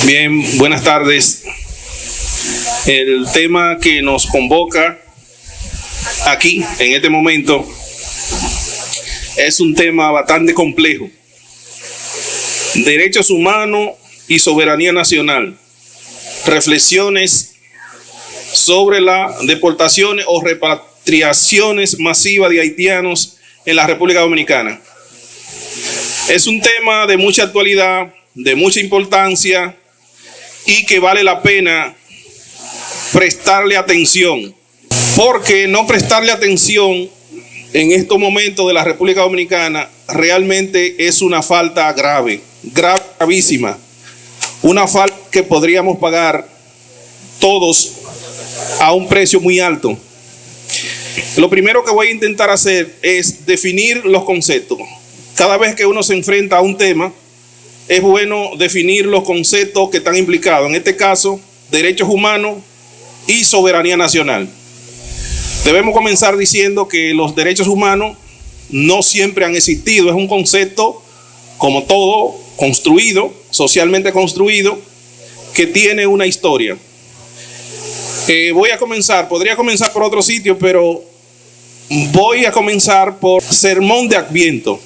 Bien, buenas tardes. El tema que nos convoca aquí, en este momento, es un tema bastante complejo. Derechos humanos y soberanía nacional. Reflexiones sobre las deportaciones o repatriaciones masivas de haitianos en la República Dominicana. Es un tema de mucha actualidad, de mucha importancia y que vale la pena prestarle atención, porque no prestarle atención en estos momentos de la República Dominicana realmente es una falta grave, gravísima, una falta que podríamos pagar todos a un precio muy alto. Lo primero que voy a intentar hacer es definir los conceptos. Cada vez que uno se enfrenta a un tema, es bueno definir los conceptos que están implicados. En este caso, derechos humanos y soberanía nacional. Debemos comenzar diciendo que los derechos humanos no siempre han existido. Es un concepto, como todo, construido, socialmente construido, que tiene una historia. Podría comenzar por otro sitio, pero voy a comenzar por Sermón de Adviento.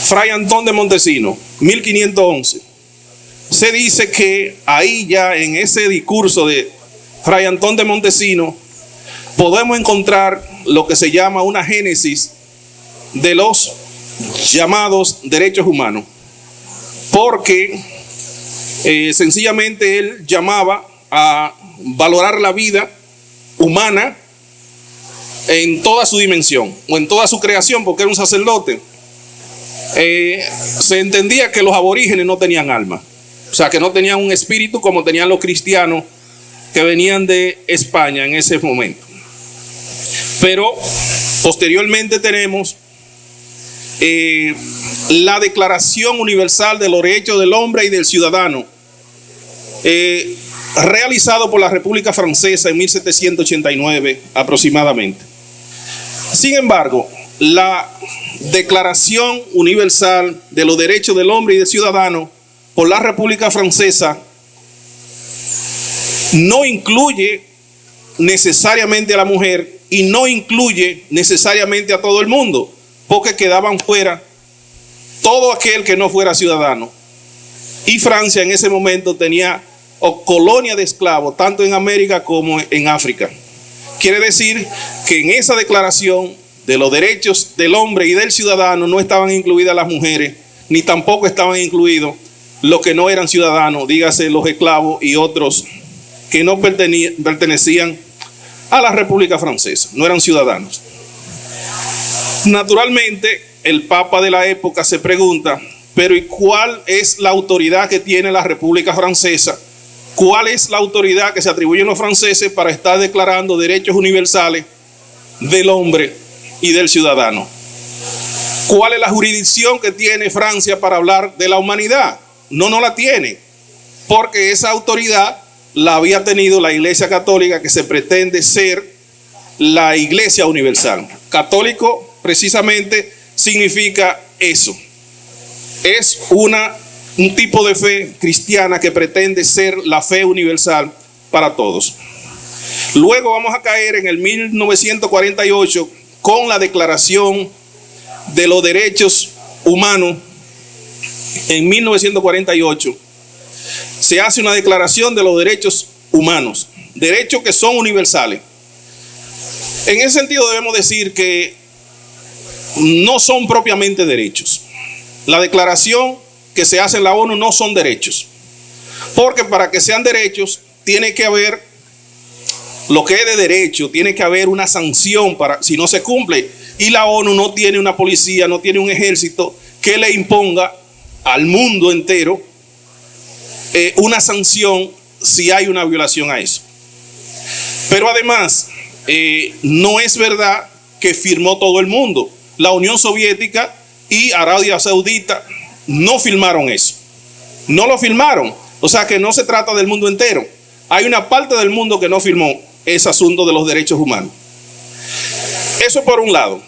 Fray Antón de Montesinos, 1511. Se dice que ahí ya en ese discurso de Fray Antón de Montesinos podemos encontrar lo que se llama una génesis de los llamados derechos humanos, porque sencillamente él llamaba a valorar la vida humana en toda su dimensión o en toda su creación, porque era un sacerdote. Se entendía que los aborígenes no tenían alma, o sea, que no tenían un espíritu como tenían los cristianos que venían de España en ese momento. Pero posteriormente tenemos la Declaración Universal de los Derechos del Hombre y del Ciudadano, realizado por la República Francesa en 1789 aproximadamente. Sin embargo, la Declaración Universal de los Derechos del Hombre y del Ciudadano por la República Francesa no incluye necesariamente a la mujer y no incluye necesariamente a todo el mundo, porque quedaban fuera todo aquel que no fuera ciudadano. Y Francia en ese momento tenía colonia de esclavos, tanto en América como en África. Quiere decir que en esa declaración de los derechos del hombre y del ciudadano no estaban incluidas las mujeres, ni tampoco estaban incluidos los que no eran ciudadanos, dígase los esclavos y otros que no pertenecían a la República Francesa, no eran ciudadanos. Naturalmente, el Papa de la época se pregunta, pero ¿y cuál es la autoridad que tiene la República Francesa? ¿Cuál es la autoridad que se atribuyen los franceses para estar declarando derechos universales del hombre y del ciudadano? ¿Cuál es la jurisdicción que tiene Francia para hablar de la humanidad? No la tiene, porque esa autoridad la había tenido la Iglesia Católica, que se pretende ser la Iglesia Universal. Católico precisamente significa eso. Es un tipo de fe cristiana que pretende ser la fe universal para todos. Luego vamos a caer en el 1948 con la Declaración de los Derechos Humanos. En 1948 se hace una declaración de los derechos humanos, derechos que son universales. En ese sentido debemos decir que no son propiamente derechos. La declaración que se hace en la ONU no son derechos, porque para que sean derechos tiene que haber lo que es de derecho, tiene que haber una sanción para si no se cumple, y la ONU no tiene una policía, no tiene un ejército que le imponga al mundo entero una sanción si hay una violación a eso. Pero además, no es verdad que firmó todo el mundo. La Unión Soviética y Arabia Saudita no firmaron eso. No lo firmaron. O sea que no se trata del mundo entero. Hay una parte del mundo que no firmó ese asunto de los derechos humanos. Eso por un lado.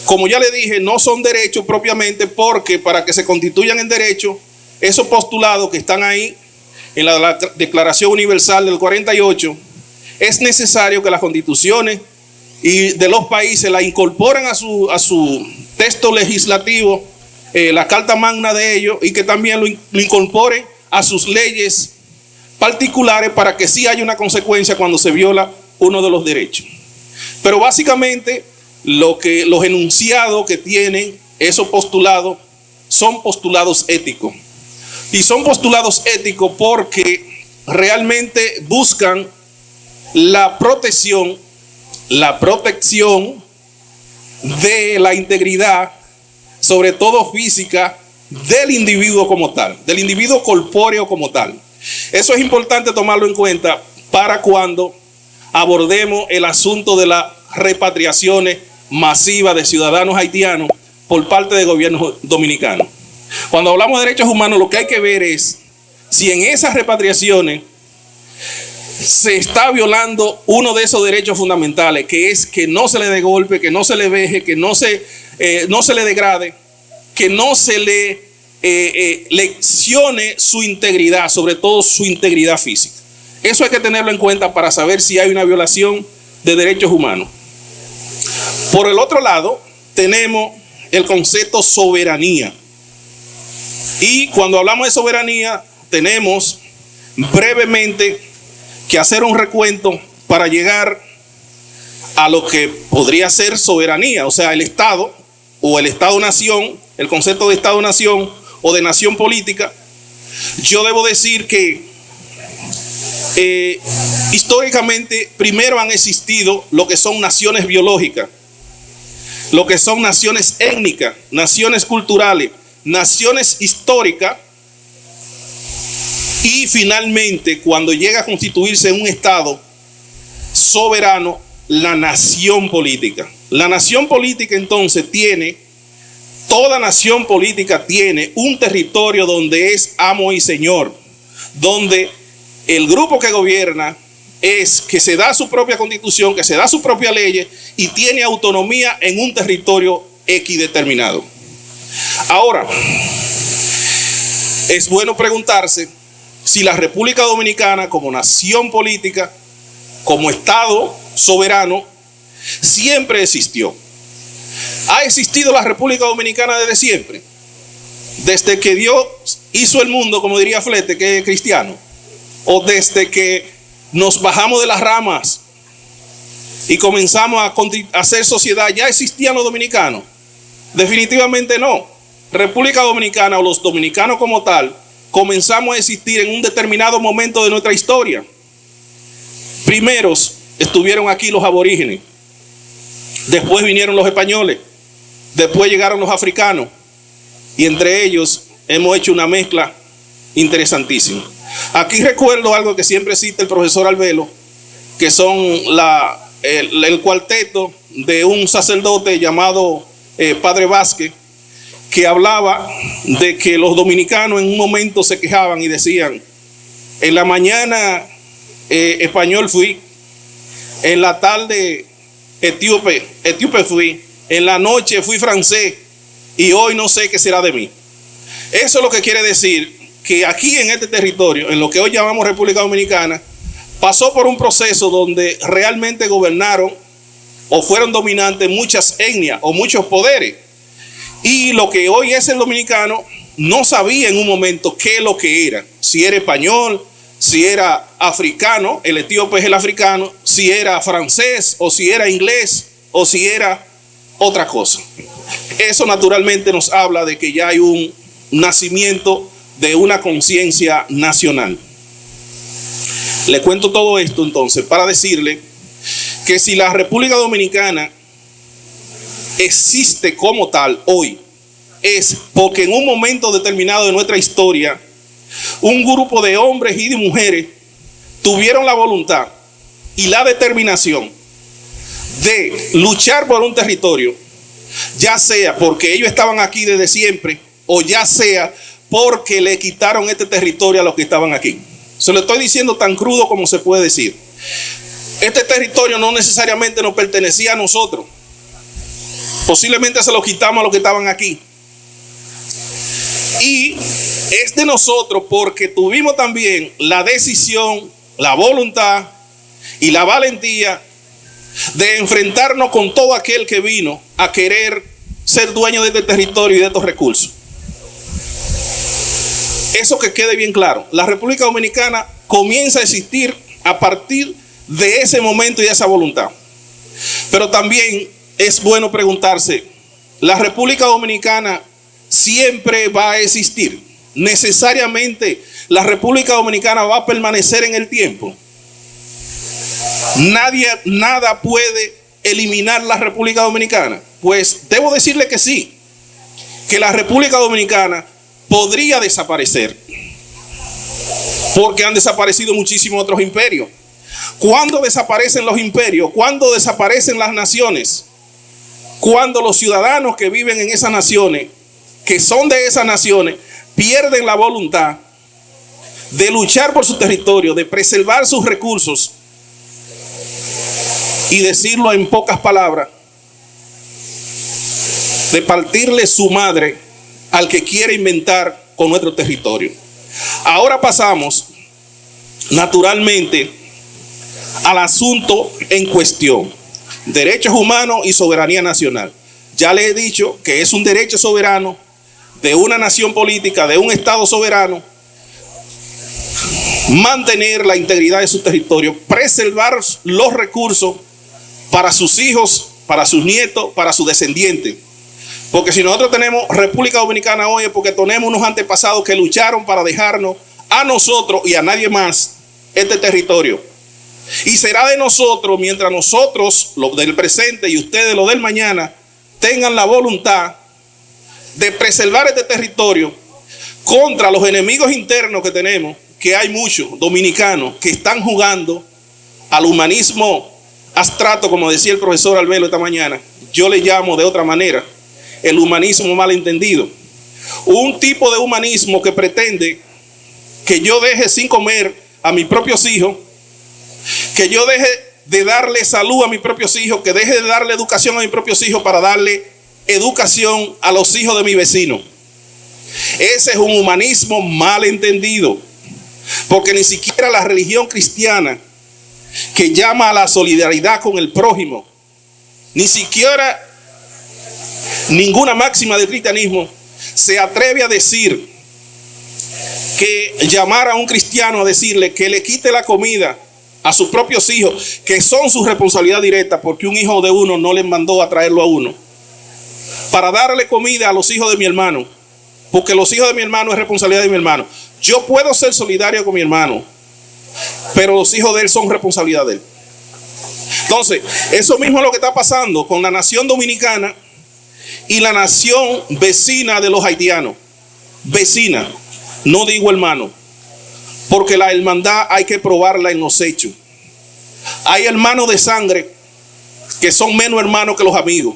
Como ya le dije, no son derechos propiamente, porque para que se constituyan en derecho esos postulados que están ahí en la Declaración Universal del 48, es necesario que las constituciones y de los países la incorporen a su texto legislativo, la Carta Magna de ellos, y que también lo incorporen a sus leyes particulares para que sí haya una consecuencia cuando se viola uno de los derechos. Pero básicamente los enunciados que tienen esos postulados son postulados éticos. Y son postulados éticos porque realmente buscan la protección de la integridad, sobre todo física, del individuo como tal, del individuo corpóreo como tal. Eso es importante tomarlo en cuenta para cuando abordemos el asunto de las repatriaciones masivas de ciudadanos haitianos por parte del gobierno dominicano. Cuando hablamos de derechos humanos, lo que hay que ver es si en esas repatriaciones se está violando uno de esos derechos fundamentales, que es que no se le dé golpe, que no se le veje, que no se le degrade, que no se le lesione su integridad, sobre todo su integridad física. Eso hay que tenerlo en cuenta para saber si hay una violación de derechos humanos. Por el otro lado, tenemos el concepto soberanía. Y cuando hablamos de soberanía, tenemos brevemente que hacer un recuento para llegar a lo que podría ser soberanía, o sea, el Estado o el Estado-nación, el concepto de Estado-nación o de nación política. Yo debo decir que históricamente primero han existido lo que son naciones biológicas, lo que son naciones étnicas, naciones culturales, naciones históricas, y finalmente cuando llega a constituirse un Estado soberano, la nación política. La nación política entonces toda nación política tiene un territorio donde es amo y señor, donde el grupo que gobierna es que se da su propia constitución, que se da su propia ley y tiene autonomía en un territorio equideterminado. Ahora, es bueno preguntarse si la República Dominicana como nación política, como Estado soberano, siempre existió. ¿Ha existido la República Dominicana desde siempre? Desde que Dios hizo el mundo, como diría Flete, que es cristiano, o desde que nos bajamos de las ramas y comenzamos a hacer sociedad, ¿ya existían los dominicanos? Definitivamente no. República Dominicana o los dominicanos como tal comenzamos a existir en un determinado momento de nuestra historia. Primeros estuvieron aquí los aborígenes, después vinieron los españoles, después llegaron los africanos, y entre ellos hemos hecho una mezcla interesantísima. Aquí recuerdo algo que siempre cita el profesor Albelo, que son el cuarteto de un sacerdote llamado Padre Vázquez, que hablaba de que los dominicanos en un momento se quejaban y decían: en la mañana español fui, en la tarde etíope fui, en la noche fui francés y hoy no sé qué será de mí. Eso es lo que quiere decir que aquí en este territorio, en lo que hoy llamamos República Dominicana, pasó por un proceso donde realmente gobernaron o fueron dominantes muchas etnias o muchos poderes. Y lo que hoy es el dominicano no sabía en un momento qué es lo que era, si era español, si era africano, el etíope es el africano, si era francés o si era inglés o si era otra cosa. Eso naturalmente nos habla de que ya hay un nacimiento de una conciencia nacional. Le cuento todo esto entonces para decirle que si la República Dominicana existe como tal hoy, es porque en un momento determinado de nuestra historia, un grupo de hombres y de mujeres tuvieron la voluntad y la determinación de luchar por un territorio, ya sea porque ellos estaban aquí desde siempre o ya sea porque le quitaron este territorio a los que estaban aquí. Se lo estoy diciendo tan crudo como se puede decir. Este territorio no necesariamente nos pertenecía a nosotros. Posiblemente se lo quitamos a los que estaban aquí. Y Es de nosotros porque tuvimos también la decisión, la voluntad y la valentía de enfrentarnos con todo aquel que vino a querer ser dueño de este territorio y de estos recursos. Eso que quede bien claro. La República Dominicana comienza a existir a partir de ese momento y de esa voluntad. Pero también es bueno preguntarse, ¿la República Dominicana siempre va a existir? ¿Necesariamente la República Dominicana va a permanecer en el tiempo? Nada puede eliminar la República Dominicana. Pues debo decirle que sí, que la República Dominicana podría desaparecer, porque han desaparecido muchísimos otros imperios. ¿Cuándo desaparecen los imperios? ¿Cuándo desaparecen las naciones? Cuando los ciudadanos que viven en esas naciones, que son de esas naciones, pierden la voluntad de luchar por su territorio, de preservar sus recursos y decirlo en pocas palabras, de partirle su madre al que quiere inventar con nuestro territorio. Ahora pasamos naturalmente al asunto en cuestión: derechos humanos y soberanía nacional. Ya les he dicho que es un derecho soberano de una nación política, de un Estado soberano, mantener la integridad de su territorio, preservar los recursos para sus hijos, para sus nietos, para sus descendientes. Porque si nosotros tenemos República Dominicana hoy es porque tenemos unos antepasados que lucharon para dejarnos a nosotros y a nadie más este territorio. Y será de nosotros, mientras nosotros, los del presente y ustedes, los del mañana, tengan la voluntad de preservar este territorio contra los enemigos internos que tenemos, que hay muchos dominicanos que están jugando al humanismo abstracto, como decía el profesor Albelo esta mañana. Yo le llamo de otra manera el humanismo malentendido. Un tipo de humanismo que pretende que yo deje sin comer a mis propios hijos, que yo deje de darle salud a mis propios hijos, que deje de darle educación a mis propios hijos para darle educación a los hijos de mi vecino. Ese es un humanismo malentendido, porque ni siquiera la religión cristiana, que llama a la solidaridad con el prójimo, ni siquiera ninguna máxima del cristianismo se atreve a decir que llamar a un cristiano a decirle que le quite la comida a sus propios hijos, que son su responsabilidad directa, porque un hijo de uno no les mandó a traerlo a uno, para darle comida a los hijos de mi hermano, porque los hijos de mi hermano es responsabilidad de mi hermano. Yo puedo ser solidario con mi hermano, pero los hijos de él son responsabilidad de él. Entonces, eso mismo es lo que está pasando con la nación dominicana y la nación vecina de los haitianos. Vecina, no digo hermano, porque la hermandad hay que probarla en los hechos. Hay hermanos de sangre que son menos hermanos que los amigos.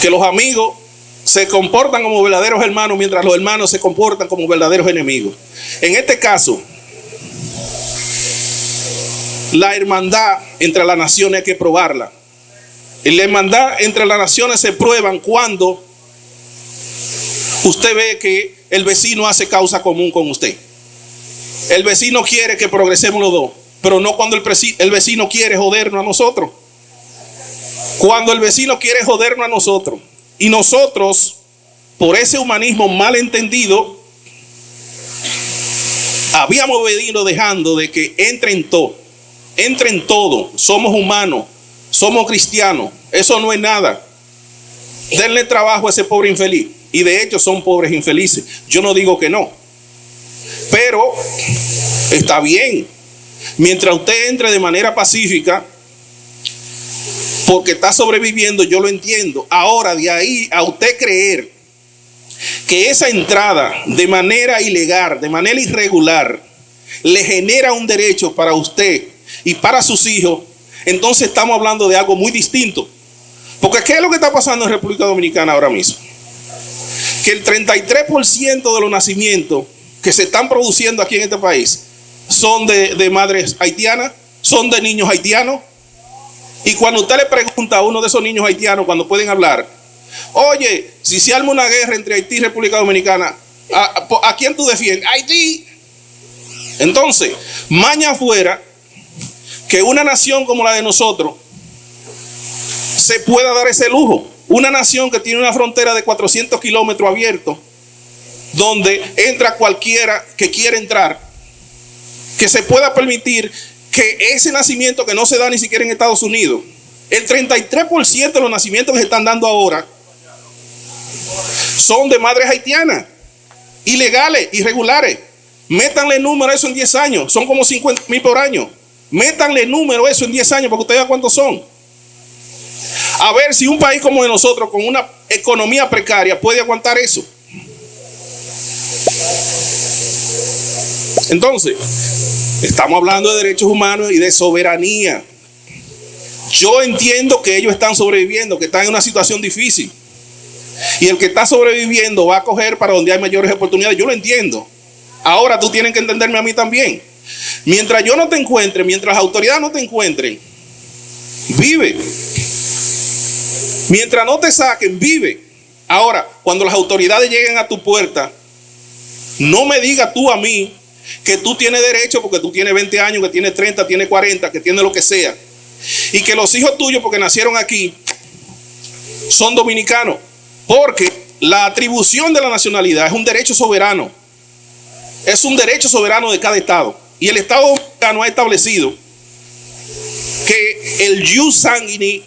Que los amigos se comportan como verdaderos hermanos, mientras los hermanos se comportan como verdaderos enemigos. En este caso, la hermandad entre las naciones hay que probarla. Y la hermandad entre las naciones se prueban cuando usted ve que el vecino hace causa común con usted. El vecino quiere que progresemos los dos, pero no cuando el vecino quiere jodernos a nosotros. Cuando el vecino quiere jodernos a nosotros. Y nosotros, por ese humanismo malentendido, habíamos venido dejando de que entre en todo. Somos humanos, somos cristianos. Eso no es nada. Denle trabajo a ese pobre infeliz. Y de hecho son pobres infelices. Yo no digo que no. Pero está bien. Mientras usted entre de manera pacífica, porque está sobreviviendo, yo lo entiendo. Ahora, de ahí a usted creer que esa entrada de manera ilegal, de manera irregular, le genera un derecho para usted y para sus hijos, entonces estamos hablando de algo muy distinto. Porque ¿qué es lo que está pasando en República Dominicana ahora mismo? Que el 33% de los nacimientos que se están produciendo aquí en este país son de madres haitianas, son de niños haitianos. Y cuando usted le pregunta a uno de esos niños haitianos, cuando pueden hablar, oye, si se arma una guerra entre Haití y República Dominicana, ¿A quién tú defiendes? Haití. Entonces, maña fuera que una nación como la de nosotros se pueda dar ese lujo. Una nación que tiene una frontera de 400 kilómetros abiertos, donde entra cualquiera que quiera entrar, que se pueda permitir que ese nacimiento que no se da ni siquiera en Estados Unidos, el 33% de los nacimientos que se están dando ahora son de madres haitianas, ilegales, irregulares. Métanle número a eso en 10 años, son como 50,000 por año. Métanle número a eso en 10 años, porque ustedes vean cuántos son. A ver si un país como de nosotros, con una economía precaria, puede aguantar eso. Entonces, estamos hablando de derechos humanos y de soberanía. Yo entiendo que ellos están sobreviviendo, que están en una situación difícil. Y el que está sobreviviendo va a coger para donde hay mayores oportunidades. Yo lo entiendo. Ahora tú tienes que entenderme a mí también. Mientras yo no te encuentre, mientras las autoridades no te encuentren, vive. Mientras no te saquen, vive. Ahora, cuando las autoridades lleguen a tu puerta, no me digas tú a mí que tú tienes derecho porque tú tienes 20 años, que tienes 30, tienes 40, que tienes lo que sea. Y que los hijos tuyos, porque nacieron aquí, son dominicanos. Porque la atribución de la nacionalidad es un derecho soberano. Es un derecho soberano de cada estado. Y el Estado dominicano ha establecido que el jus sanguinis,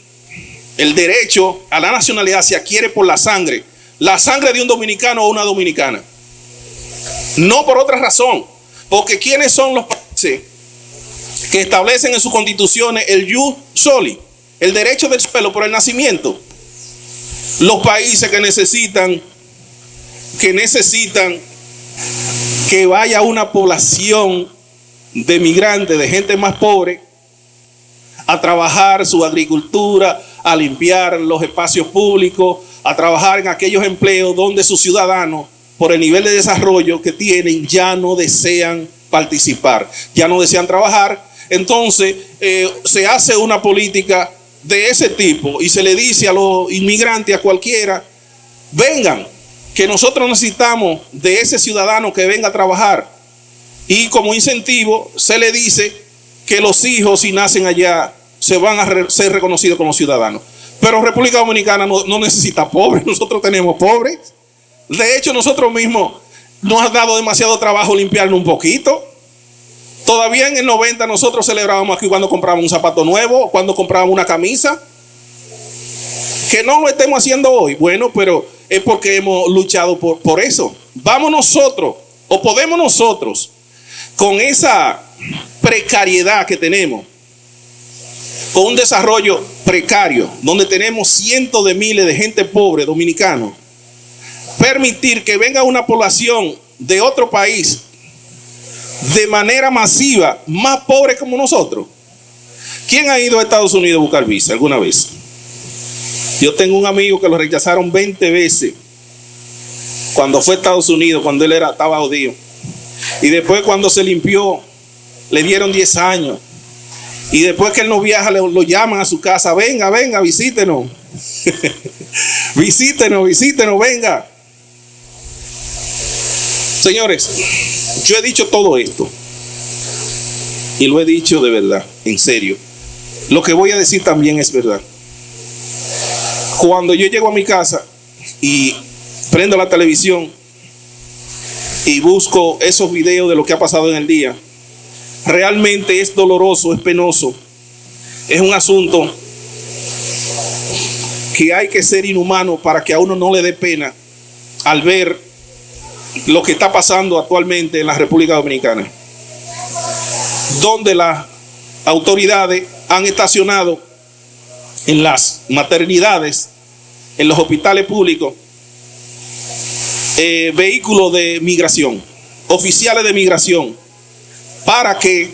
el derecho a la nacionalidad, se adquiere por la sangre de un dominicano o una dominicana. No por otra razón. Porque ¿quiénes son los países que establecen en sus constituciones el jus soli, el derecho del suelo por el nacimiento? Los países que necesitan que vaya una población de migrantes, de gente más pobre, a trabajar su agricultura, a limpiar los espacios públicos, a trabajar en aquellos empleos donde sus ciudadanos, por el nivel de desarrollo que tienen, ya no desean participar, ya no desean trabajar. Entonces se hace una política de ese tipo y se le dice a los inmigrantes, a cualquiera, vengan, que nosotros necesitamos de ese ciudadano que venga a trabajar. Y como incentivo se le dice que los hijos, si nacen allá, se van a ser reconocidos como ciudadanos. Pero República Dominicana no necesita pobres, nosotros tenemos pobres. De hecho, nosotros mismos nos ha dado demasiado trabajo limpiarlo un poquito. Todavía en el 90 nosotros celebrábamos aquí cuando comprábamos un zapato nuevo, cuando comprábamos una camisa. Que no lo estemos haciendo hoy. Bueno, pero es porque hemos luchado por eso. Vamos nosotros, o podemos nosotros, con esa precariedad que tenemos, con un desarrollo precario, donde tenemos cientos de miles de gente pobre, dominicanos, permitir que venga una población de otro país de manera masiva, más pobre como nosotros. ¿Quién ha ido a Estados Unidos a buscar visa alguna vez? Yo tengo un amigo que lo rechazaron 20 veces cuando fue a Estados Unidos, cuando él estaba jodido. Y después, cuando se limpió, le dieron 10 años. Y después que él no viaja, lo llaman a su casa. Venga, visítenos. visítenos, venga. Señores, yo he dicho todo esto. Y lo he dicho de verdad, en serio. Lo que voy a decir también es verdad. Cuando yo llego a mi casa y prendo la televisión y busco esos videos de lo que ha pasado en el día, realmente es doloroso, es penoso. Es un asunto que hay que ser inhumano para que a uno no le dé pena al ver lo que está pasando actualmente en la República Dominicana, donde las autoridades han estacionado en las maternidades, en los hospitales públicos, vehículos de migración, oficiales de migración, para que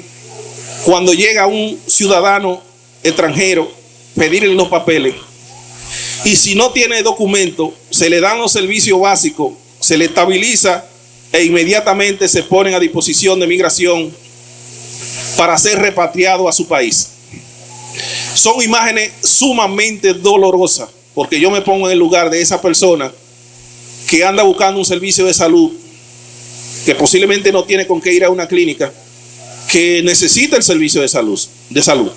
cuando llega un ciudadano extranjero, pedirle los papeles, y si no tiene documento, se le dan los servicios básicos, se le estabiliza e inmediatamente se ponen a disposición de migración para ser repatriado a su país. Son imágenes sumamente dolorosas, porque yo me pongo en el lugar de esa persona que anda buscando un servicio de salud que posiblemente no tiene con qué ir a una clínica, que necesita el servicio de salud.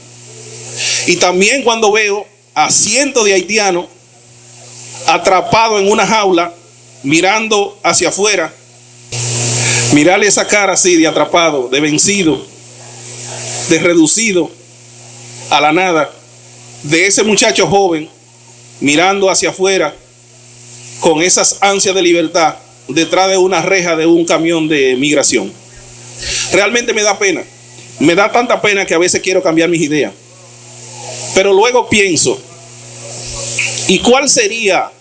Y también cuando veo a cientos de haitianos atrapados en una jaula, mirando hacia afuera, mirarle esa cara así de atrapado, de vencido, de reducido a la nada, de ese muchacho joven mirando hacia afuera con esas ansias de libertad detrás de una reja de un camión de migración. Realmente me da pena, me da tanta pena que a veces quiero cambiar mis ideas, pero luego pienso, ¿y cuál sería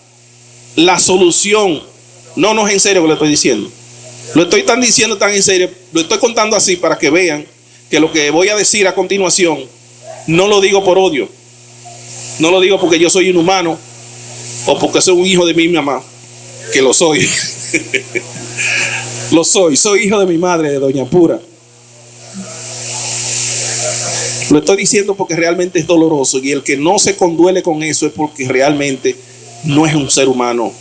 la solución? No es en serio que lo estoy diciendo, lo estoy diciendo tan en serio, lo estoy contando así para que vean que lo que voy a decir a continuación no lo digo por odio, no lo digo porque yo soy un humano o porque soy un hijo de mi mamá, que lo soy. Soy hijo de mi madre, de Doña Pura. Lo estoy diciendo porque realmente es doloroso, y el que no se conduele con eso es porque realmente no es un ser humano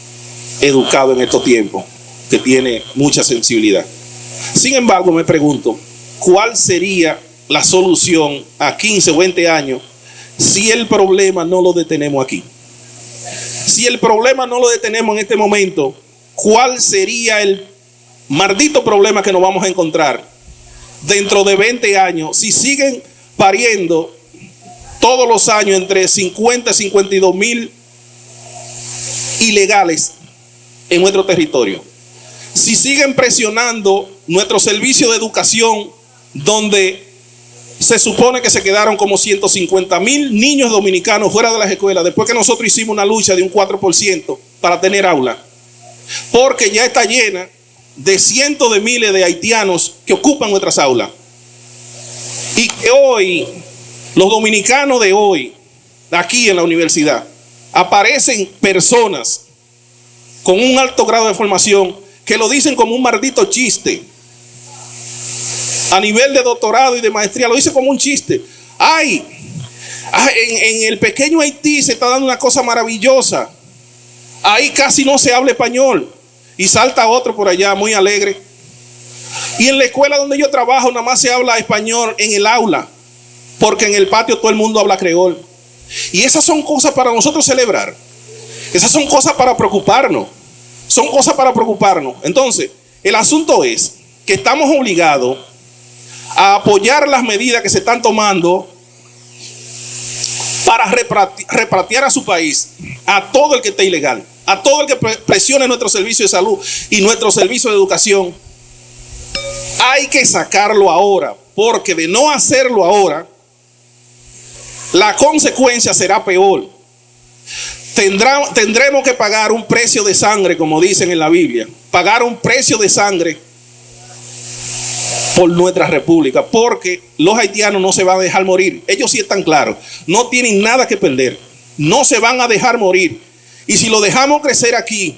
educado en estos tiempos, que tiene mucha sensibilidad. Sin embargo, me pregunto, ¿cuál sería la solución a 15 o 20 años si el problema no lo detenemos aquí? Si el problema no lo detenemos en este momento, ¿cuál sería el maldito problema que nos vamos a encontrar dentro de 20 años si siguen pariendo todos los años entre 50 y 52 mil ilegales en nuestro territorio? Si siguen presionando nuestro servicio de educación, donde se supone que se quedaron como 150,000 niños dominicanos fuera de las escuelas, después que nosotros hicimos una lucha de un 4% para tener aula, porque ya está llena de cientos de miles de haitianos que ocupan nuestras aulas. Y que hoy, los dominicanos de hoy, aquí en la universidad, aparecen personas con un alto grado de formación que lo dicen como un maldito chiste. A nivel de doctorado y de maestría lo dicen como un chiste. En el pequeño Haití se está dando una cosa maravillosa. Ahí casi no se habla español. Y salta otro por allá muy alegre. Y en la escuela donde yo trabajo nada más se habla español en el aula, porque en el patio todo el mundo habla creol. Y esas son cosas para nosotros celebrar. Esas son cosas para preocuparnos. Son cosas para preocuparnos. Entonces, el asunto es que estamos obligados a apoyar las medidas que se están tomando para repatriar a su país a todo el que esté ilegal, a todo el que presione nuestro servicio de salud y nuestro servicio de educación. Hay que sacarlo ahora, porque de no hacerlo ahora, la consecuencia será peor. Tendremos que pagar un precio de sangre, como dicen en la Biblia, pagar un precio de sangre por nuestra república, porque los haitianos no se van a dejar morir. Ellos sí están claros, no tienen nada que perder, no se van a dejar morir. Y si lo dejamos crecer aquí,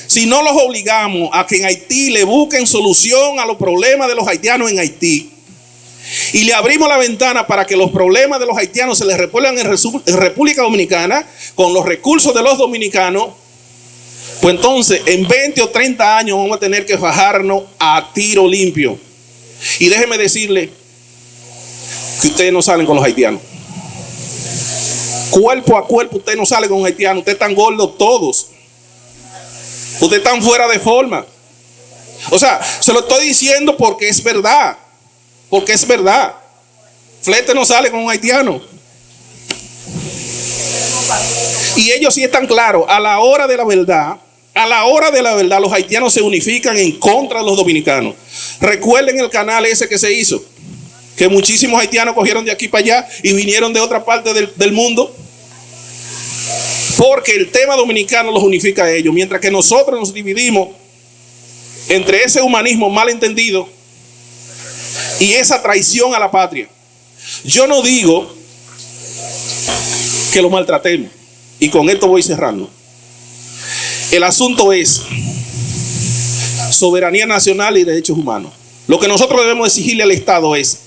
si no los obligamos a que en Haití le busquen solución a los problemas de los haitianos en Haití, y le abrimos la ventana para que los problemas de los haitianos se les resuelvan en República Dominicana con los recursos de los dominicanos, pues entonces en 20 o 30 años vamos a tener que fajarnos a tiro limpio. Y déjeme decirle que ustedes no salen con los haitianos. Cuerpo a cuerpo ustedes no salen con los haitianos. Ustedes están gordos todos. Ustedes están fuera de forma. O sea, se lo estoy diciendo porque es verdad. Porque es verdad. Flete no sale con un haitiano. Y ellos sí están claros. A la hora de la verdad, los haitianos se unifican en contra de los dominicanos. Recuerden el canal ese que se hizo, que muchísimos haitianos cogieron de aquí para allá y vinieron de otra parte del mundo, porque el tema dominicano los unifica a ellos, mientras que nosotros nos dividimos entre ese humanismo mal entendido y esa traición a la patria. Yo no digo que lo maltratemos, y con esto voy cerrando. El asunto es soberanía nacional y derechos humanos. Lo que nosotros debemos exigirle al Estado es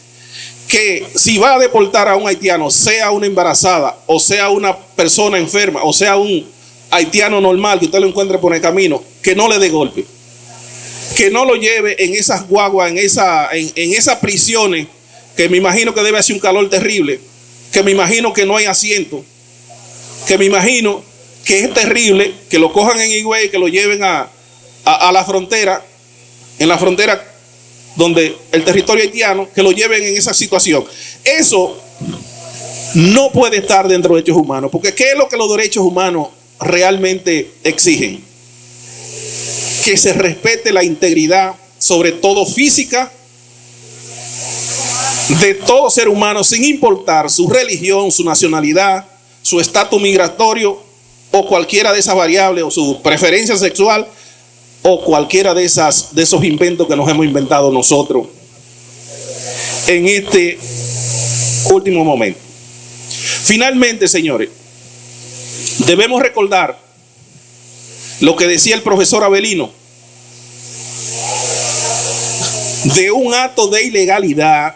que si va a deportar a un haitiano, sea una embarazada, o sea una persona enferma, o sea un haitiano normal que usted lo encuentre por el camino, que no le dé golpe. que no lo lleve en esas guaguas, en esas prisiones, que me imagino que debe hacer un calor terrible, que me imagino que no hay asiento, que me imagino que es terrible, que lo cojan en Higüey, que lo lleven a la frontera, en la frontera donde el territorio haitiano, que lo lleven en esa situación. Eso no puede estar dentro de derechos humanos, porque ¿qué es lo que los derechos humanos realmente exigen? Que se respete la integridad, sobre todo física, de todo ser humano, sin importar su religión, su nacionalidad, su estatus migratorio o cualquiera de esas variables, o su preferencia sexual, o cualquiera de esos inventos que nos hemos inventado nosotros en este último momento. Finalmente, señores, debemos recordar lo que decía el profesor Avelino, de un acto de ilegalidad,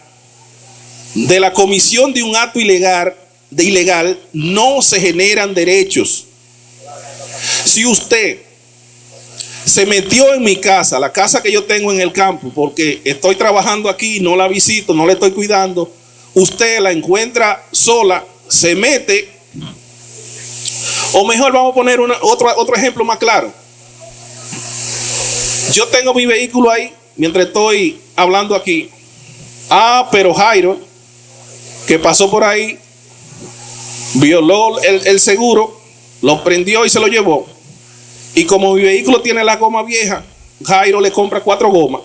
de la comisión de un acto ilegal no se generan derechos. Si usted se metió en mi casa, la casa que yo tengo en el campo, porque estoy trabajando aquí, no la visito, no la estoy cuidando, usted la encuentra sola, se mete, o mejor vamos a poner otro ejemplo más claro. Yo tengo mi vehículo ahí mientras estoy hablando aquí. Pero Jairo, que pasó por ahí, violó el seguro, lo prendió y se lo llevó. Y como mi vehículo tiene la goma vieja, Jairo le compra 4 gomas.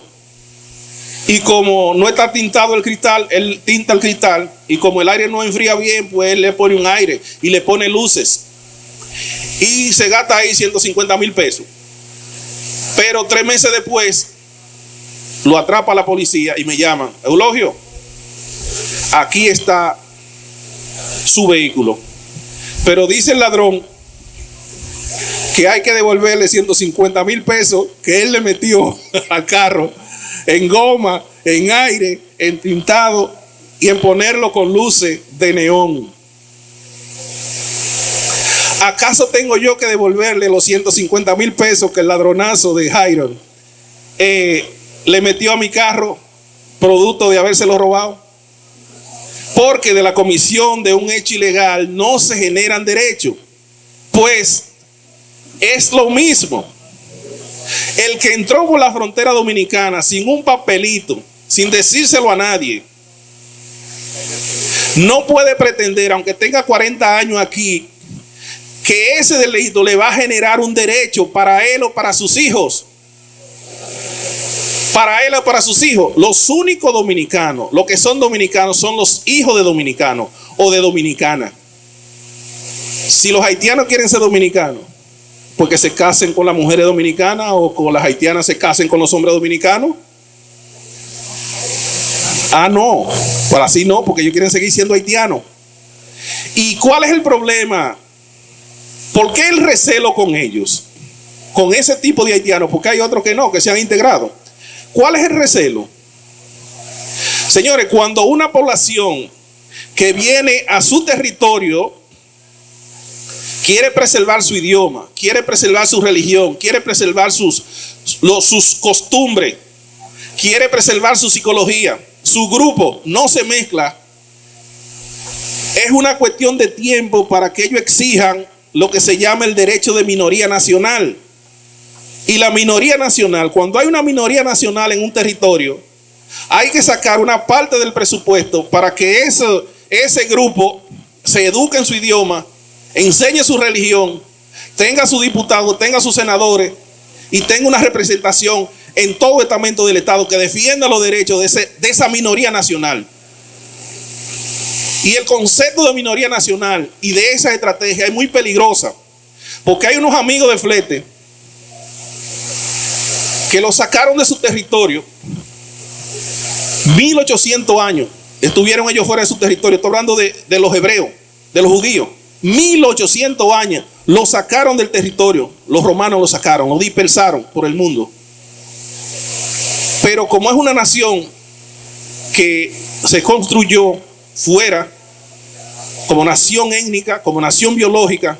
Y como no está tintado el cristal, él tinta el cristal. Y como el aire no enfría bien, pues él le pone un aire y le pone luces. Y se gasta ahí 150,000 pesos. Pero 3 meses después, lo atrapa la policía y me llaman: Eulogio, aquí está su vehículo. Pero dice el ladrón que hay que devolverle 150,000 pesos que él le metió al carro en goma, en aire, en tintado y en ponerlo con luces de neón. ¿Acaso tengo yo que devolverle los 150,000 pesos que el ladronazo de Jairo le metió a mi carro, producto de habérselo robado? Porque de la comisión de un hecho ilegal no se generan derechos. Pues es lo mismo. El que entró por la frontera dominicana sin un papelito, sin decírselo a nadie, no puede pretender, aunque tenga 40 años aquí, que ese delito le va a generar un derecho para él o para sus hijos. Para él o para sus hijos. Los únicos dominicanos, los que son dominicanos, son los hijos de dominicanos o de dominicanas. Si los haitianos quieren ser dominicanos, porque se casen con las mujeres dominicanas, o con las haitianas se casen con los hombres dominicanos. No, por así no, porque ellos quieren seguir siendo haitianos. ¿Y cuál es el problema? ¿Por qué el recelo con ellos? Con ese tipo de haitianos, porque hay otros que no, que se han integrado. ¿Cuál es el recelo? Señores, cuando una población que viene a su territorio quiere preservar su idioma, quiere preservar su religión, quiere preservar sus costumbres, quiere preservar su psicología, su grupo no se mezcla, es una cuestión de tiempo para que ellos exijan lo que se llama el derecho de minoría nacional. Y la minoría nacional, cuando hay una minoría nacional en un territorio, hay que sacar una parte del presupuesto para que ese grupo se eduque en su idioma, enseñe su religión, tenga sus diputados, tenga sus senadores y tenga una representación en todo el estamento del Estado que defienda los derechos de esa minoría nacional. Y el concepto de minoría nacional y de esa estrategia es muy peligrosa, porque hay unos amigos de flete que lo sacaron de su territorio. 1800 años estuvieron ellos fuera de su territorio. Estoy hablando de los hebreos, de los judíos. 1800 años lo sacaron del territorio. Los romanos lo sacaron, lo dispersaron por el mundo. Pero como es una nación que se construyó fuera, como nación étnica, como nación biológica,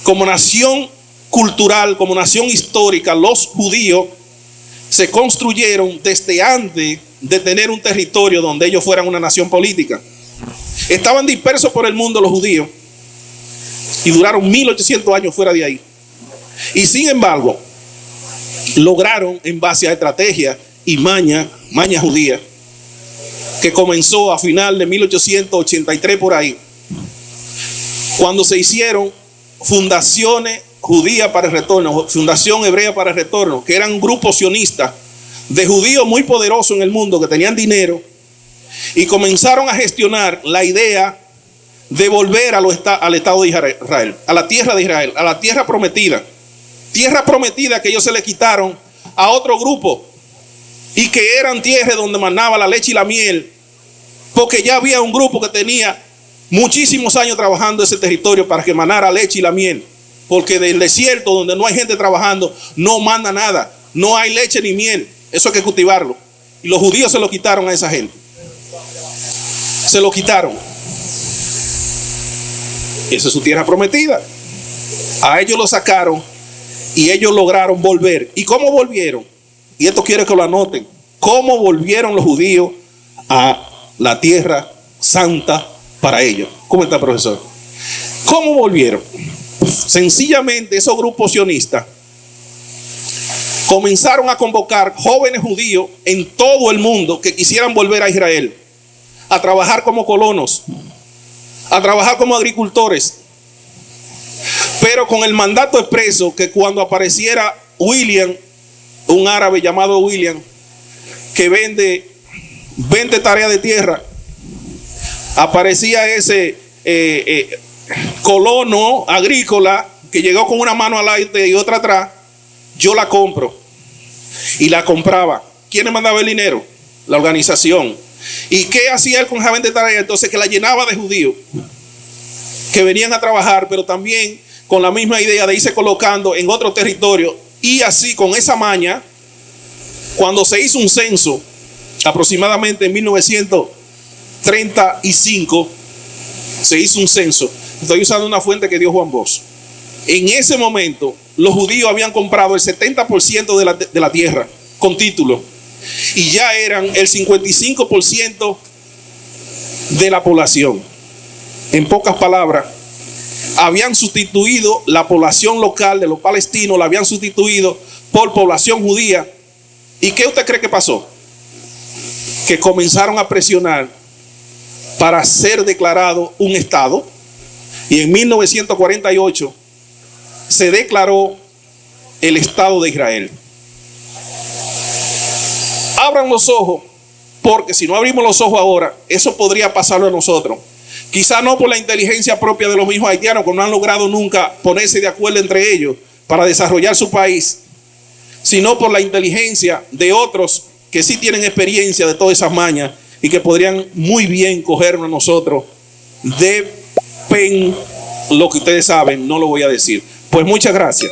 como nación cultural, como nación histórica, los judíos se construyeron desde antes de tener un territorio donde ellos fueran una nación política. Estaban dispersos por el mundo los judíos y duraron 1800 años fuera de ahí. Y sin embargo, lograron, en base a estrategia y maña judía, que comenzó a final de 1883 por ahí, cuando se hicieron fundaciones judías para el retorno, fundación hebrea para el retorno, que eran grupos sionistas de judíos muy poderosos en el mundo que tenían dinero y comenzaron a gestionar la idea de volver al Estado de Israel, a la tierra de Israel, a la tierra prometida que ellos se le quitaron a otro grupo y que eran tierras donde manaba la leche y la miel, porque ya había un grupo que tenía muchísimos años trabajando ese territorio para que manara leche y la miel, porque del desierto donde no hay gente trabajando no manda nada, no hay leche ni miel, eso hay que cultivarlo. Y los judíos se lo quitaron a esa gente, se lo quitaron. Esa es su tierra prometida. A ellos lo sacaron y ellos lograron volver. ¿Y cómo volvieron? Y esto quiero que lo anoten. ¿Cómo volvieron los judíos a la tierra santa para ellos? ¿Cómo está, profesor? ¿Cómo volvieron? Sencillamente esos grupos sionistas comenzaron a convocar jóvenes judíos en todo el mundo que quisieran volver a Israel, a trabajar como colonos, a trabajar como agricultores, pero con el mandato expreso que cuando apareciera William, un árabe llamado William, que vende 20 tareas de tierra, aparecía ese colono agrícola que llegó con una mano adelante y otra atrás, yo la compro. Y la compraba. ¿Quién le mandaba el dinero? La organización. ¿Y qué hacía él con esa 20 tareas? Entonces que la llenaba de judíos que venían a trabajar, pero también con la misma idea de irse colocando en otro territorio. Y así, con esa maña, cuando se hizo un censo, aproximadamente en 1935, se hizo un censo. Estoy usando una fuente que dio Juan Bosch. En ese momento, los judíos habían comprado el 70% de la tierra con título y ya eran el 55% de la población. En pocas palabras, habían sustituido la población local de los palestinos, la habían sustituido por población judía. ¿Y qué usted cree que pasó? Que comenzaron a presionar para ser declarado un estado, y en 1948 se declaró el Estado de Israel. Abran los ojos, porque si no abrimos los ojos ahora, eso podría pasarlo a nosotros. Quizá no por la inteligencia propia de los mismos haitianos, que no han logrado nunca ponerse de acuerdo entre ellos para desarrollar su país, sino por la inteligencia de otros que sí tienen experiencia de todas esas mañas y que podrían muy bien cogernos a nosotros de lo que ustedes saben, no lo voy a decir. Pues muchas gracias.